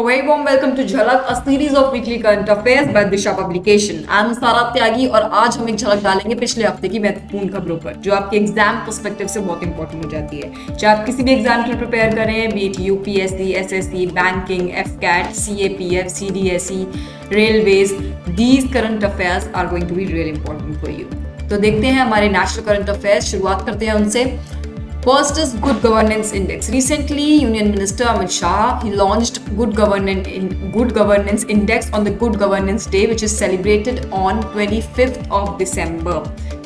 very warm welcome to Jhalak, a series of weekly current affairs by Disha Publication. I am सारा त्यागी और आज हम एक झलक डालेंगे पिछले हफ्ते की महत्वपूर्ण खबरों पर जो आपके एग्जाम पर्सपेक्टिव से बहुत इंपॉर्टेंट हो जाती है। चाहे आप किसी भी एग्जाम के लिए प्रिपेयर करें, be it UPSC, SSC, banking, AFCAT, CAPF, CDSE, railways, these current affairs are going to be really important for you. तो देखते हैं हमारे नेशनल करंट अफेयर्स, शुरुआत करते हैं उनसे। First is Good Governance Index. Recently, Union Minister Amit Shah he launched Good Governance Index on the Good Governance Day, which is celebrated on 25th of December.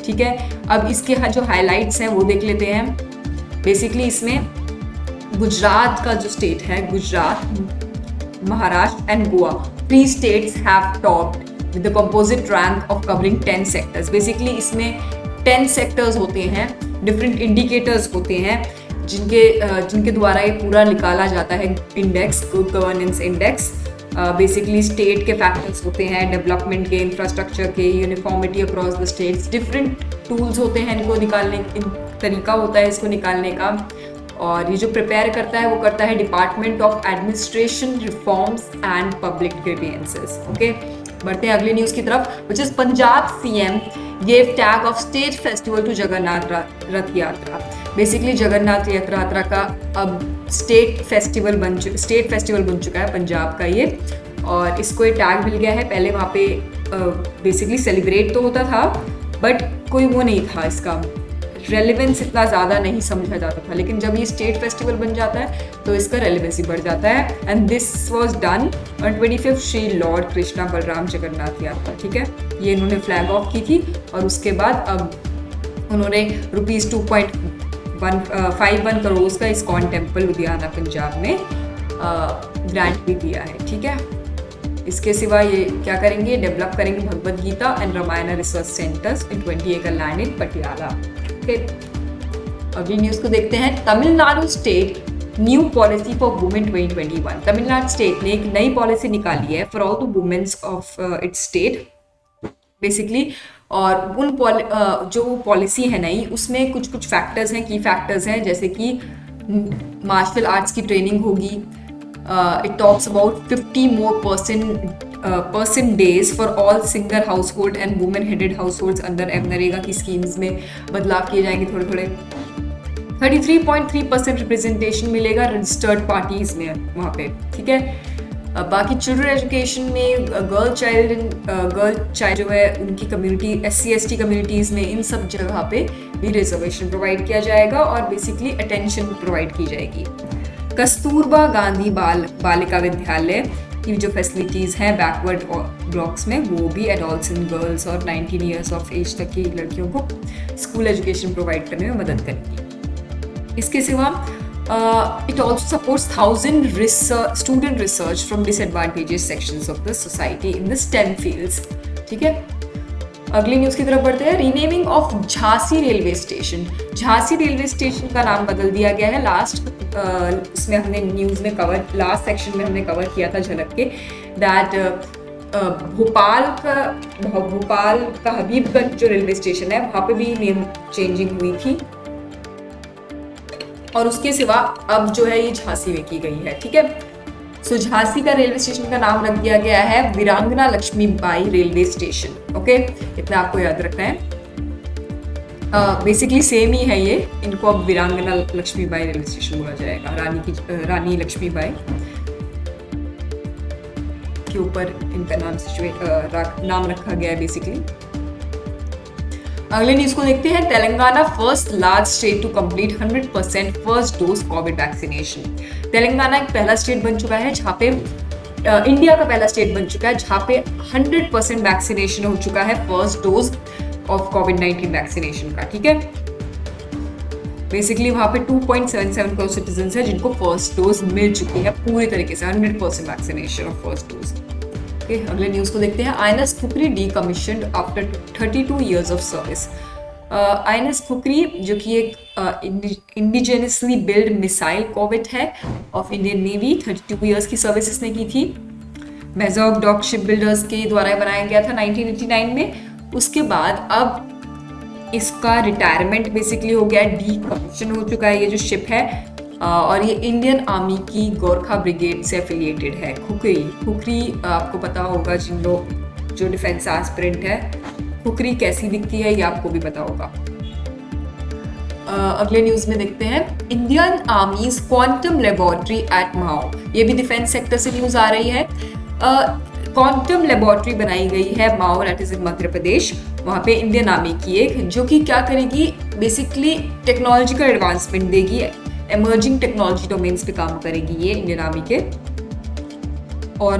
ठीक है, अब इसके जो हाइलाइट्स हैं वो देख लेते हैं। बेसिकली इसमें गुजरात का जो स्टेट है, Gujarat, Maharashtra and Goa, 3 states have topped with the composite rank of covering 10 sectors. Basically इसमें 10 सेक्टर्स होते हैं, डिफरेंट इंडिकेटर्स होते हैं जिनके द्वारा ये पूरा निकाला जाता है index, good governance index. Basically state के फैक्टर्स होते हैं, डेवलपमेंट के, इंफ्रास्ट्रक्चर के, uniformity across the states, different tools होते हैं इनको निकालने, तरीका होता है इसको निकालने का। और ये जो प्रिपेयर करता है वो करता है department of administration reforms and public grievances. Okay, बढ़ते हैं अगली न्यूज़ की तरफ, which is Punjab CM gave tag of state festival to Jagannath Rath Yatra. Basically Jagannath यात्रा का अब स्टेट फेस्टिवल बन चुका है पंजाब का ये, और इसको ये टैग मिल गया है। पहले वहाँ पे बेसिकली सेलिब्रेट तो होता था बट कोई वो नहीं था, इसका रेलिवेंस इतना ज़्यादा नहीं समझा जाता था, लेकिन जब ये स्टेट फेस्टिवल बन जाता है तो इसका रेलिवेंसी बढ़ जाता है। And this was done on 25th Shri Lord Krishna Balram Jagannath यात्रा। ठीक है, ये इन्होंने फ्लैग ऑफ की थी और उसके बाद अब उन्होंने ₹2.51 करोड़ का इस्कॉन टेम्पल लुधियाना पंजाब में ग्रांट भी दिया है। ठीक है, इसके सिवा ये क्या करेंगे, डेवलप करेंगे Bhagavad Gita and Ramayana research centres in 20 एकड़ लैंड इन पटियाला। अगली न्यूज़ को देखते हैं। Tamil Nadu state new policy for women 2021। Tamil Nadu state ने एक नई पॉलिसी निकाली है for all the womens of its state basically. और उन जो पॉलिसी है नई, उसमें कुछ फैक्टर्स हैं, की फैक्टर्स हैं, जैसे कि मार्शल आर्ट्स की ट्रेनिंग होगी। It talks about 50 more person days for all single household and women headed households अंदर नरेगा की स्कीम्स में बदलाव किए जाएंगे थोड़े। 33.3% रिप्रेजेंटेशन मिलेगा रजिस्टर्ड पार्टीज में वहाँ पे। ठीक है, बाकी चिल्ड्रन एजुकेशन में गर्ल चाइल्ड जो है उनकी कम्युनिटी, SC/ST कम्युनिटीज़ में, इन सब जगह पे भी रिजर्वेशन प्रोवाइड किया जाएगा और बेसिकली अटेंशन प्रोवाइड की जाएगी। कस्तूरबा गांधी बालिका विद्यालय की जो फैसिलिटीज़ हैं बैकवर्ड ब्लॉक्स में, वो भी एडोल्सेंट गर्ल्स और 19 ईयर्स ऑफ एज तक की लड़कियों को स्कूल एजुकेशन प्रोवाइड करने में मदद करेगी। इसके सिवा it also supports 1000 student research from disadvantages sections of the society in the STEM fields. ठीक है, अगली न्यूज़ की तरफ बढ़ते हैं। Renaming of Jhansi railway station. Jhansi railway station का नाम बदल दिया गया है। इसमें हमने न्यूज़ में लास्ट सेक्शन में हमने कवर किया था झलक के, दैट भोपाल का हबीबगंज जो रेलवे स्टेशन है वहाँ पे भी नेम चेंजिंग हुई थी, और उसके सिवा अब जो है ये झांसी में की गई है। ठीक है, सो झांसी का रेलवे स्टेशन का नाम रख दिया गया है वीरांगना लक्ष्मीबाई रेलवे स्टेशन। ओके, इतना आपको याद रखना है। बेसिकली सेम ही है ये, इनको अब वीरांगना लक्ष्मीबाई रेलवे स्टेशन बोला जाएगा। रानी लक्ष्मीबाई के ऊपर इनका नाम रखा गया है बेसिकली। अगले न्यूज़ को देखते हैं। Telangana first large state to complete 100% first dose Covid vaccination. Telangana एक पहला स्टेट बन चुका है जहाँ पे इंडिया का पहला स्टेट बन चुका है जहाँ पे 100% वैक्सीनेशन हो चुका है first dose of covid vaccination का। ठीक है, बेसिकली वहाँ पे 2.77 करोड़ सिटीजन है जिनको फर्स्ट डोज मिल चुकी है पूरी तरीके से, 100% वैक्सीनेशन ऑफ फर्स्ट डोज। अगले न्यूज़ को देखते हैं। INS Khukri decommissioned after 32 years of service. INS Khukri जो कि एक इंडिजिनसली बिल्ड मिसाइल कॉर्वेट है ऑफ इंडियन नेवी, 32 years की सर्विस इसने की थी। मेजॉग डॉक शिप बिल्डर्स के द्वारा बनाया गया था 1989 में। उसके बाद अब इसका रिटायरमेंट बेसिकली हो गया, डीकमीशन हो चुका है ये जो शिप है। और ये इंडियन आर्मी की गोरखा ब्रिगेड से एफिलिएटेड है। खुखरी आपको पता होगा, जिन लोग जो डिफेंस एस्पिरेंट है, खुखरी कैसी दिखती है ये आपको भी पता होगा। अगले न्यूज में देखते हैं Indian army's quantum laboratory at Mhow. ये भी डिफेंस सेक्टर से न्यूज आ रही है। क्वांटम लेबोरेटरी बनाई गई है माओ, that is in Madhya Pradesh. वहाँ पे इंडियन आर्मी की एक, जो कि क्या करेगी, बेसिकली टेक्नोलॉजिकल एडवांसमेंट देगी, एमर्जिंग टेक्नोलॉजी डोमेन्स पे काम करेगी ये इंडियन आर्मी के। और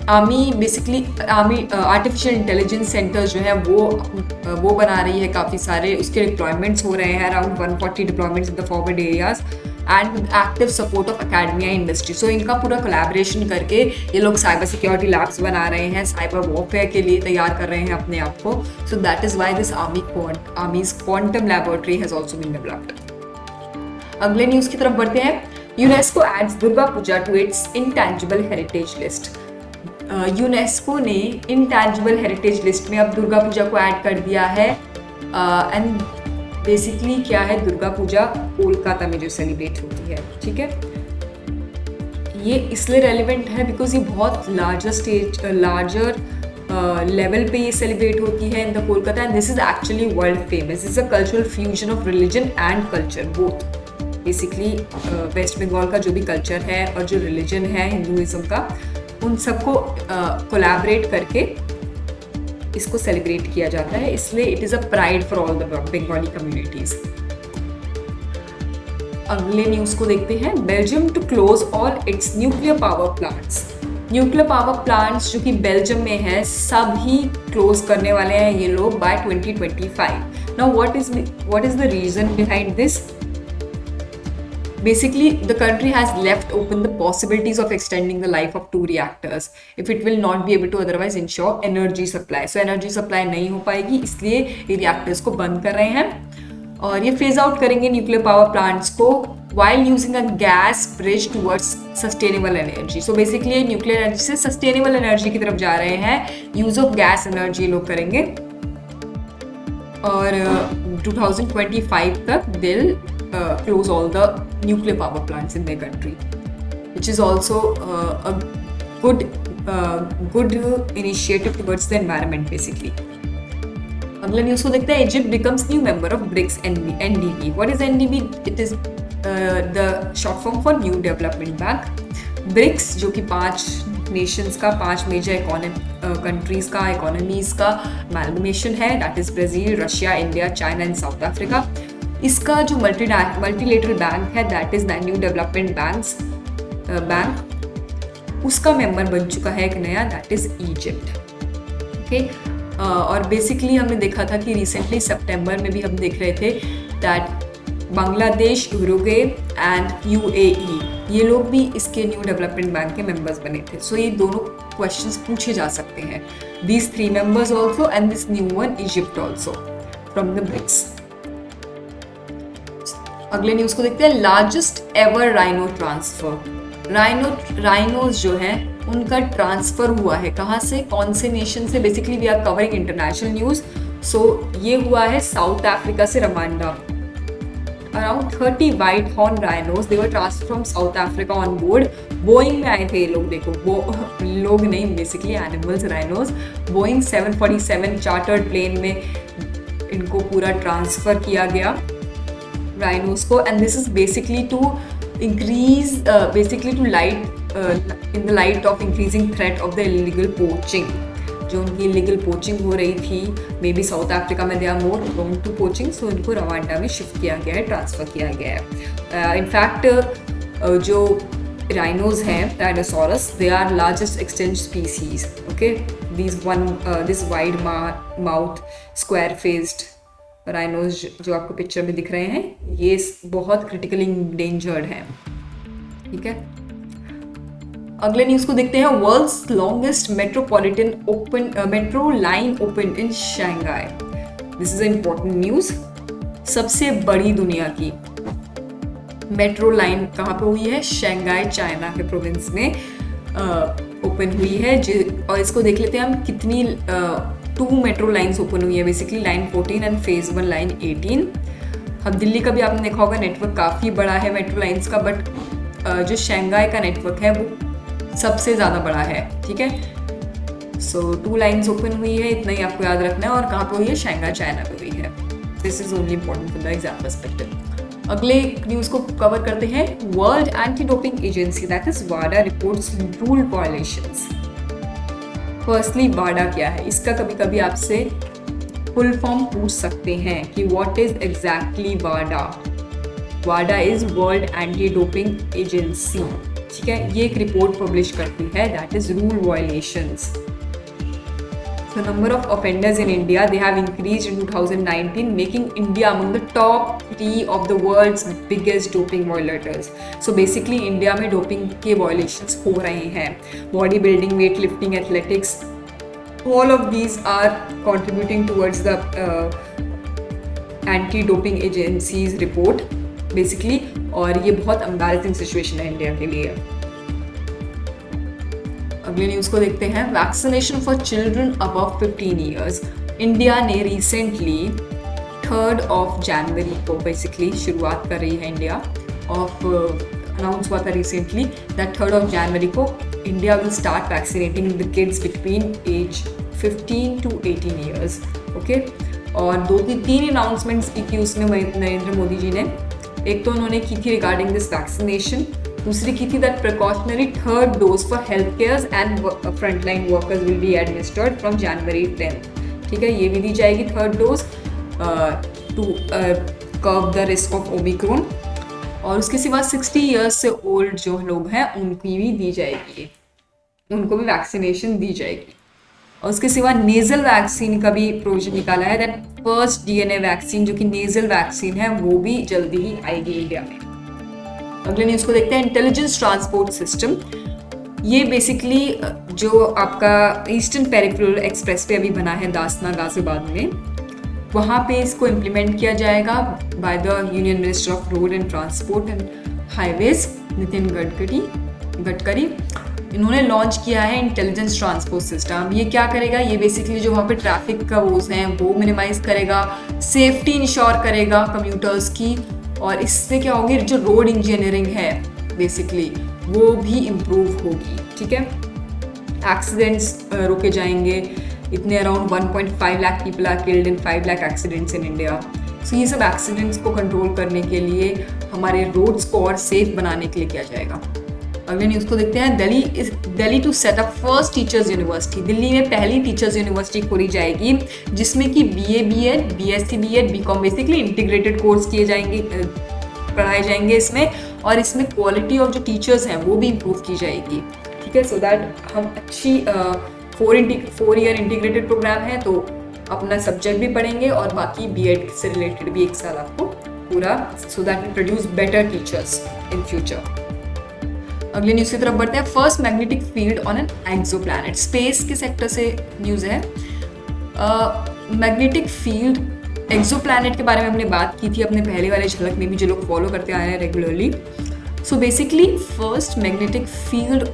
army basically artificial intelligence centres जो है वो बना रही है काफ़ी सारे, उसके डिप्लॉयमेंट्स हो रहे हैं, around 140 deployments in the forward areas and with active support of academia industry. So इनका पूरा कोलैबोरेशन करके ये लोग साइबर सिक्योरिटी लैब्स बना रहे हैं, साइबर वॉरफेयर के लिए तैयार कर रहे हैं अपने आप को। So that is why this army's quantum laboratory has also been developed. अगले न्यूज़ की तरफ बढ़ते हैं। UNESCO adds Durga Puja to its intangible heritage list. UNESCO ने इंटैंजिबल हेरिटेज लिस्ट में अब दुर्गा पूजा को ऐड कर दिया है। एंड बेसिकली क्या है, दुर्गा पूजा कोलकाता में जो सेलिब्रेट होती है, ठीक है। ये इसलिए रेलिवेंट है बिकॉज ये बहुत लार्जर लेवल पे ये सेलिब्रेट होती है in the Kolkata, and this is actually world famous. Is a cultural fusion of religion and culture both. Basically West Bengal का जो भी कल्चर है और जो रिलीजन है हिंदुइज्म का, उन सबको कोलैबोरेट करके इसको सेलिब्रेट किया जाता है, इसलिए it is a pride for all the Bengali communities. अगले न्यूज़ को देखते हैं। Belgium to close all its nuclear power plants. Nuclear power plants जो कि बेल्जियम में है, सभी क्लोज करने वाले हैं ये लोग by 2025। Now what is the reason behind this? Basically, the country has left open the possibilities of extending the life of 2 reactors if it will not be able to otherwise ensure energy supply. So energy supply नहीं हो पाएगी, इसलिए ये reactors को बंद कर रहे हैं और ये phase out करेंगे न्यूक्लियर पावर प्लांट्स को while using a gas bridge towards sustainable energy. So basically nuclear energy से सस्टेनेबल एनर्जी की तरफ जा रहे हैं, यूज ऑफ गैस एनर्जी लोग करेंगे और 2025 तक दिल close all the nuclear power plants in their country, which is also a good initiative towards the environment basically. अगला न्यूज़ को देखते हैं। Egypt becomes new member of BRICS NDB. What is NDB? It is the short form for New Development Bank. BRICS जो कि 5 Nations का, 5 major countries का, economies का amalgamation है, that is Brazil, Russia, India, China and south Africa. इसका जो multilateral bank है, that is the new development bank, उसका मेंबर बन चुका है एक नया, दैट इज इजिप्ट। ओके, और बेसिकली हमने देखा था कि रिसेंटली सितंबर में भी हम देख रहे थे that Bangladesh, Uruguay and UAE, ये लोग भी इसके न्यू डेवलपमेंट बैंक के मेंबर्स बने थे। सो ये दोनों क्वेश्चंस पूछे जा सकते हैं, these 3 members also and this new one Egypt also from the BRICS. अगले न्यूज़ को देखते हैं। Largest ever rhino transfer. Rhinos जो हैं उनका ट्रांसफर हुआ है, कहाँ से, कौन से नेशन से? Basically we are covering international news. So ये हुआ है साउथ अफ्रीका से, Rwanda. Around 30 white horn rhinos they were transfer from South Africa on board Boeing में आए थे ये लोग। देखो वो लोग नहीं, basically animals, rhinos. Boeing 747 chartered plane में इनको पूरा ट्रांसफर किया गया राइनोज को, and this is basically to increase in the light of increasing threat of the illegal poaching. जो उनकी इलीगल पोचिंग हो रही थी, मे बी साउथ अफ्रीका में they are more prone to poaching, so इनको रवांडा में shift किया गया है, ट्रांसफ़र किया गया है। इनफैक्ट जो राइनोज हैं, dinosaurs, they are largest extent species. Okay, this wide mouth square faced rhinos जो आपको पिक्चर में दिख रहे हैं, ये बहुत क्रिटिकली इंडेंजर्ड हैं, ठीक है। अगले न्यूज़ को देखते हैं। World's longest metro line open in Shanghai. This is important news. सबसे बड़ी दुनिया की मेट्रो लाइन कहाँ पे हुई है? शंघाई, चाइना के प्रोविंस में ओपन हुई है। और इसको देख लेते हैं हम, कितनी 2 मेट्रो लाइन्स ओपन हुई है। Basically line 14 and phase 1 line 18। अब दिल्ली का भी आपने देखा होगा नेटवर्क काफ़ी बड़ा है मेट्रो लाइंस का, बट जो शंघाई का नेटवर्क है वो सबसे ज़्यादा बड़ा है, ठीक है। सो 2 लाइन्स ओपन हुई है, इतना ही आपको याद रखना है। और कहाँ पे हुई है? शंघाई चाइना पे हुई है। This is only important for the exam perspective. अगले न्यूज़ को कवर करते हैं। World anti doping agency that is वाडा रिपोर्ट्स रूल वायलेशंस। फर्स्टली वाडा क्या है? इसका कभी कभी आपसे फुल फॉर्म पूछ सकते हैं कि what is exactly Wada. Wada is world anti doping agency, ठीक है। ये एक रिपोर्ट पब्लिश करती है that is rule violations. The number of offenders in India, they have increased in 2019, making India among the top 3 of the world's biggest doping violators. So basically India में doping के violations हो रहे हैं। Body building, weightlifting, athletics, all of these are contributing towards the anti-doping agency's report basically, और ये बहुत embarrassing situation है India के लिए। अगले न्यूज़ को देखते हैं। Vaccination for children above 15 years. India ने रिसेंटली 3 जनवरी को बेसिकली शुरुआत कर रही है इंडिया ऑफ अनाउंस हुआ था रिसेंटली दैट 3 जनवरी को India will start vaccinating the kids between age 15 to 18 years, okay. और 2-3 अनाउंसमेंट्स की उसमें नरेंद्र मोदी जी ने। एक तो उन्होंने की थी रिगार्डिंग दिस वैक्सीनेशन, दूसरी की थी that precautionary 3rd dose for health cares and frontline workers will be administered from January 10, ठीक है। ये भी दी जाएगी 3rd dose to curb the risk of Omicron. और उसके सिवा 60 ईयर्स से ओल्ड जो लोग हैं उनकी भी दी जाएगी, उनको भी वैक्सीनेशन दी जाएगी। और उसके सिवा नेजल वैक्सीन का भी प्रोविजन निकाला है दैट फर्स्ट DNA वैक्सीन जो कि नेजल वैक्सीन है वो भी जल्दी ही आएगी इंडिया में। अगले न्यूज़ को देखते हैं। इंटेलिजेंस ट्रांसपोर्ट सिस्टम, ये बेसिकली जो आपका ईस्टर्न पेरिफेरल एक्सप्रेस पे अभी बना है दासना गाजियाबाद में, वहाँ पे इसको इम्प्लीमेंट किया जाएगा by the union minister of road and transport and highways Nitin Gadkari. इन्होंने लॉन्च किया है इंटेलिजेंस ट्रांसपोर्ट सिस्टम। ये क्या करेगा? ये बेसिकली जो वहाँ पे ट्रैफिक का वोज हैं वो मिनिमाइज करेगा, सेफ्टी इंश्योर करेगा कम्यूटर्स की, और इससे क्या होगी जो रोड इंजीनियरिंग है बेसिकली वो भी इम्प्रूव होगी, ठीक है। एक्सीडेंट्स रोके जाएंगे। इतने around 1.5 lakh people are killed in 5 lakh accidents in India. So ये सब एक्सीडेंट्स को कंट्रोल करने के लिए हमारे रोड्स को और सेफ बनाने के लिए किया जाएगा। अगले न्यूज़ को देखते हैं। Delhi to set up first teachers university. Delhi में पहली टीचर्स यूनिवर्सिटी खोली जाएगी जिसमें कि BA BEd, BSc BEd, BCom basically integrated course किए जाएंगे, पढ़ाए जाएंगे इसमें, और इसमें क्वालिटी ऑफ जो टीचर्स हैं वो भी इम्प्रूव की जाएगी, ठीक है। सो दैट हम अच्छी 4 ईयर इंटीग्रेटेड प्रोग्राम है तो अपना सब्जेक्ट भी पढ़ेंगे और बाकी BEd से रिलेटेड भी 1 साल आपको पूरा, so that we produce better teachers in future. अगले न्यूज़ की तरफ बढ़ते हैं। First magnetic field on an exoplanet. Space के सेक्टर से न्यूज़ है। मैग्नेटिक फील्ड एक्सोप्लैनेट के बारे में हमने बात की थी अपने पहले वाले झलक में भी, जो लोग फॉलो करते आए हैं regularly. So basically first magnetic field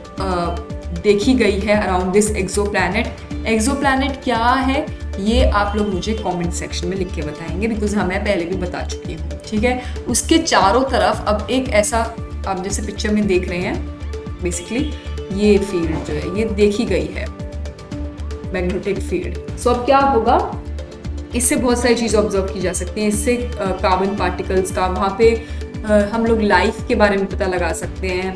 देखी गई है अराउंड दिस एक्सोप्लैनेट। एक्सोप्लैनेट क्या है ये आप लोग मुझे कमेंट सेक्शन में लिख के बताएंगे, बिकॉज मैं पहले भी बता चुकी हूँ, ठीक है। उसके चारों तरफ अब एक ऐसा आप जैसे पिक्चर में देख रहे हैं बेसिकली ये फील्ड जो है ये देखी गई है मैग्नेटिक फील्ड। सो अब क्या होगा, इससे बहुत सारी चीज़ें ऑब्जर्व की जा सकती हैं। इससे कार्बन पार्टिकल्स का वहाँ पे हम लोग लाइफ के बारे में पता लगा सकते हैं।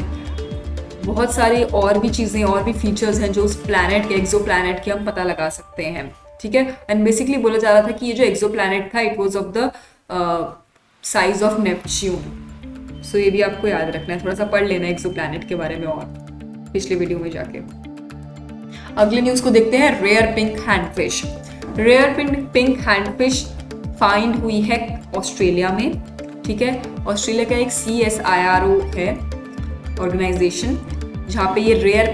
बहुत सारी और भी चीज़ें और भी फीचर्स हैं जो उस प्लैनेट के एक्सोप्लैनेट के हम पता लगा सकते हैं, ठीक है। एंड बेसिकली बोला जा रहा था कि ये जो एक्सोप्लैनेट था it was of the size of Neptune. So ये भी आपको याद रखना है, थोड़ा सा पढ़ लेना एक्सोप्लैनेट के बारे में और पिछले वीडियो में जाके। अगले न्यूज़ को देखते हैं। Rare pink handfish. Rare pink handfish find हुई है ऑस्ट्रेलिया में, ठीक है। ऑस्ट्रेलिया का एक CSIRO है ऑर्गेनाइजेशन जहाँ पे ये रेयर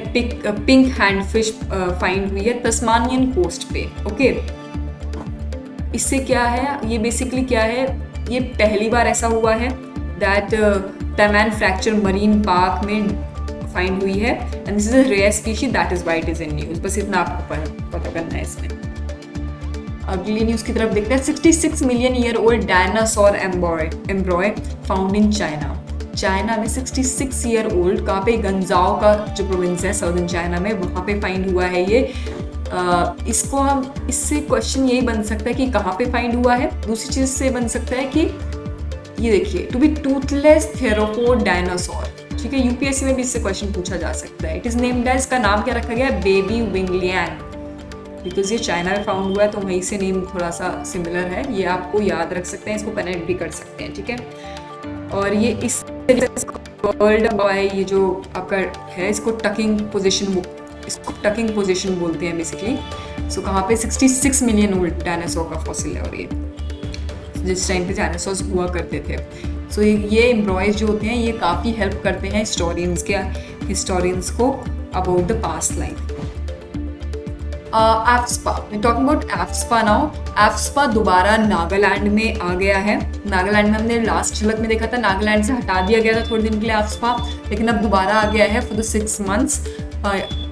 पिंक हैंडफिश फाइंड हुई है तस्मानियन कोस्ट पे, ओके। इससे क्या है, ये बेसिकली क्या है, ये पहली बार ऐसा हुआ है that Tasman Fracture Marine Park में फाइंड हुई है and this is a rare species that is why it is in news. बस इतना आपको पता करना है इसमें। अगली न्यूज की तरफ देखते हैं। 66 million year old dinosaur एम्ब्रॉय found in China. China में 66 ईयर ओल्ड, कहाँ पे, गंजाओ का जो प्रोविंस है साउदर्न चाइना में, वहाँ पे फाइंड हुआ है ये। इसको हम, इससे क्वेश्चन यही बन सकता है कि कहाँ पे फाइंड हुआ है। दूसरी चीज से बन सकता है कि ये देखिए, to be toothless theropod dinosaur, ठीक है, यूपीएससी में भी इससे क्वेश्चन पूछा जा सकता है। इट इज नेम्ड एज, इसका नाम क्या रखा गया है, बेबी विंगलियन, बिकॉज ये चाइना में फाउंड हुआ है तो वहीं से नेम थोड़ा सा सिमिलर है। ये आपको याद रख सकते हैं, इसको कनेक्ट भी कर सकते हैं, ठीक है। और ये इस वर्ल्ड है, ये जो आपका है, इसको टकिंग पोजीशन बोलते हैं बेसिकली। सो कहाँ पे, 66 मिलियन ओल्ड डायनासोर का फॉसिल है, और ये जिस टाइम पे डायनासोर्स हुआ करते थे। सो ये एम्ब्रॉयज जो होते हैं ये काफ़ी हेल्प करते हैं हिस्टोरियंस को about the past life. AFSPA, talking about AFSPA now. AFSPA दोबारा नागालैंड में आ गया है। नागालैंड में हमने लास्ट झलक में देखा था, नागालैंड से हटा दिया गया था थोड़े दिन के लिए एफ्स्पा, लेकिन अब दोबारा आ गया है फॉर द 6 months।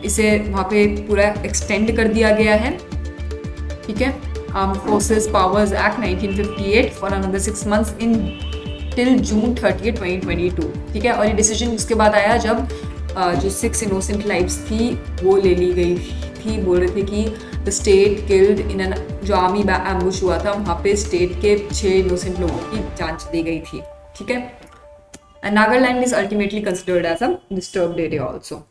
इसे वहाँ पे पूरा एक्सटेंड कर दिया गया है, ठीक है। Armed Forces Powers Act 1958 for another 6 months in till June 30, 2022, ठीक है। और ये डिसीजन उसके बाद आया जब जो 6 इनोसेंट लाइव्स थी वो ले ली गई थी। बोल रहे थे कि the state killed in an, जो आर्मी एम्बुश हुआ था वहाँ पे स्टेट के 6 इनोसेंट लोगों की जान दी गई थी, ठीक है। And Nagaland is ultimately considered as a disturbed area also.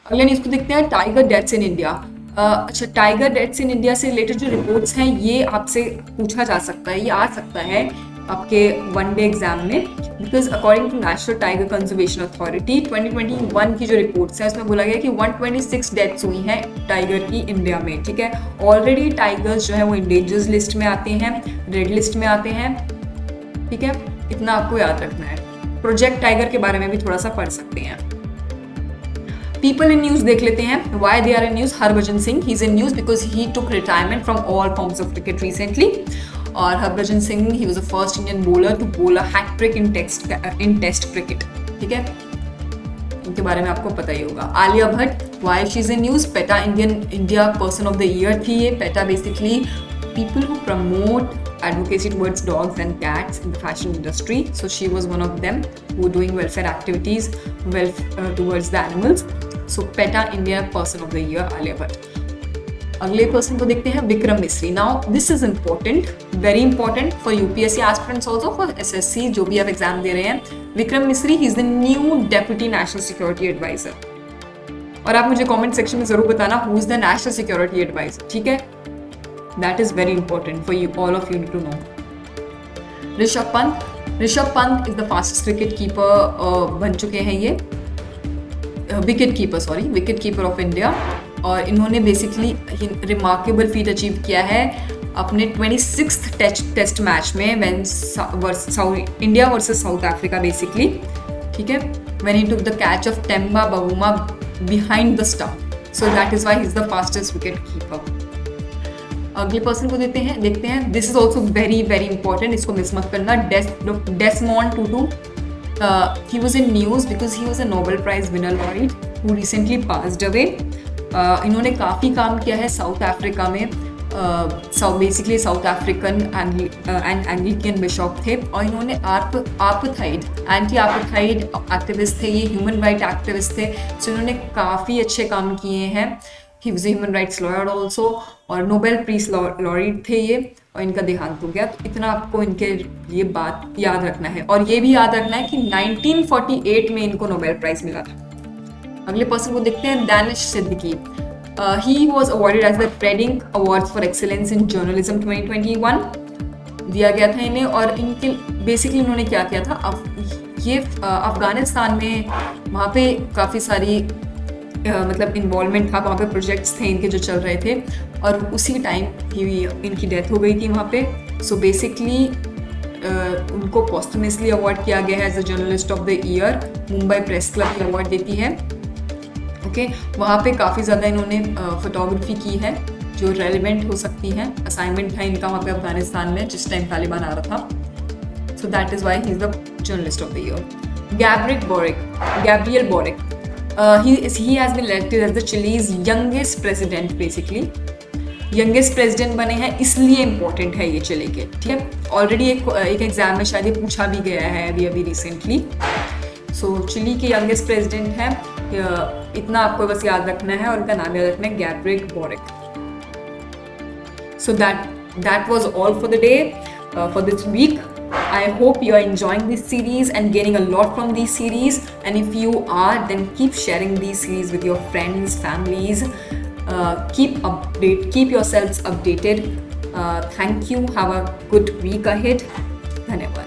अगले न्यूज़ को देखते हैं, टाइगर डेथ्स इन इंडिया। अच्छा, टाइगर डेथ्स इन इंडिया से रिलेटेड जो रिपोर्ट्स हैं ये आपसे पूछा जा सकता है, ये आ सकता है आपके 1 डे एग्जाम में, because according to national tiger conservation authority 2021 की जो रिपोर्ट्स हैं उसमें बोला गया कि 126 डेथ्स हुई हैं टाइगर की इंडिया में, ठीक है। ऑलरेडी टाइगर्स जो है वो इंडेंजर्स लिस्ट में आते हैं, रेड लिस्ट में आते हैं, ठीक है। इतना आपको याद रखना है। प्रोजेक्ट टाइगर के बारे में भी थोड़ा सा पढ़ सकते हैं। पीपल इन न्यूज देख लेते हैं, why they are in news. Harbhajan Singh, he is in news because he took retirement from all forms of cricket recently. और Harbhajan Singh, he was the first Indian bowler to bowl a hat-trick in test cricket, ठीक है। इनके बारे में आपको पता ही होगा। Alia Bhatt, why she is in news. PETA India person of the year थी ये। PETA basically people who promote advocacy towards dogs and cats in the fashion industry. So she was one of them who were doing welfare activities towards the animals. So PETA India Person of the Year, Alia Bhatt. अगले person को देखते हैं, Vikram Misri. Now this is important, very important for UPSC aspirants also, for SSC जो भी आप exam दे रहे हैं। Vikram Misri, he is the new deputy national security advisor. और आप मुझे कमेंट सेक्शन में जरूर बताना who is the national security advisor, ठीक है। That is very important for you, all of you to know. Rishabh Pant is the fastest wicket keeper बन चुके हैं ये, विकेट कीपर ऑफ इंडिया। और इन्होंने बेसिकली रिमार्केबल फीट अचीव किया है अपने 26th टेस्ट मैच में India versus south Africa basically, ठीक है। when he took the catch of Temba Bavuma behind the stump, so that is why he is the fastest wicket keeper. अगले person को देखते हैं, this is also very very important, इसको miss मत करना। Desmond Tutu, he was in news because he was a Nobel prize winner laureate who recently passed away. इन्होंने काफ़ी काम किया है साउथ अफ्रीका में, basically South African and Anglican bishop थे, और इन्होंने एंटी आपार्थाइड एक्टिविस्ट थे, ये ह्यूमन राइट एक्टिविस्ट थे। सो इन्होंने काफ़ी अच्छे काम किए हैं। He was human rights lawyer also, और नोबेल पीस लॉरिड थे ये, और इनका देहांत हो गया। तो इतना आपको इनके लिए बात याद रखना है, और ये भी याद रखना है कि 1948 में इनको नोबेल प्राइज मिला था। अगले पर्सन को देखते हैं, Danish Siddiqui. He was awarded as the प्रेडिंग awards for excellence in journalism 2021 दिया गया था इन्हें। और इनके बेसिकली इन्होंने क्या किया था, ये अफगानिस्तान में वहाँ पे काफ़ी सारी मतलब इन्वॉल्वमेंट था, वहाँ पे प्रोजेक्ट्स थे इनके जो चल रहे थे, और उसी टाइम ही इनकी डेथ हो गई थी वहाँ पे। सो बेसिकली उनको पोस्टमसली अवार्ड किया गया है as a journalist of the year, Mumbai press club award देती है, ओके। वहाँ पे काफ़ी ज़्यादा इन्होंने फोटोग्राफी की है जो रेलिवेंट हो सकती है। असाइनमेंट था इनका वहाँ पे अफगानिस्तान में जिस टाइम तालिबान आ रहा था। So that is why he is the journalist of the year. Gabriel boric, he has been elected as the Chile's youngest president basically. Youngest president बने हैं इसलिए इम्पोर्टेंट है ये चिली के, ठीक है। ऑलरेडी एक एग्जाम में शायद ये पूछा भी गया है अभी रिसेंटली। सो चिली के यंगेस्ट प्रेसिडेंट हैं, इतना आपको बस याद रखना है, और उनका नाम याद रखना है, गैब्रिक boric. So that was all for the day, for this week. I hope you are enjoying this series and gaining a lot from these series. And if you are, then keep sharing these series with your friends, families. Keep yourselves updated. Thank you. Have a good week ahead. Dhanyawad.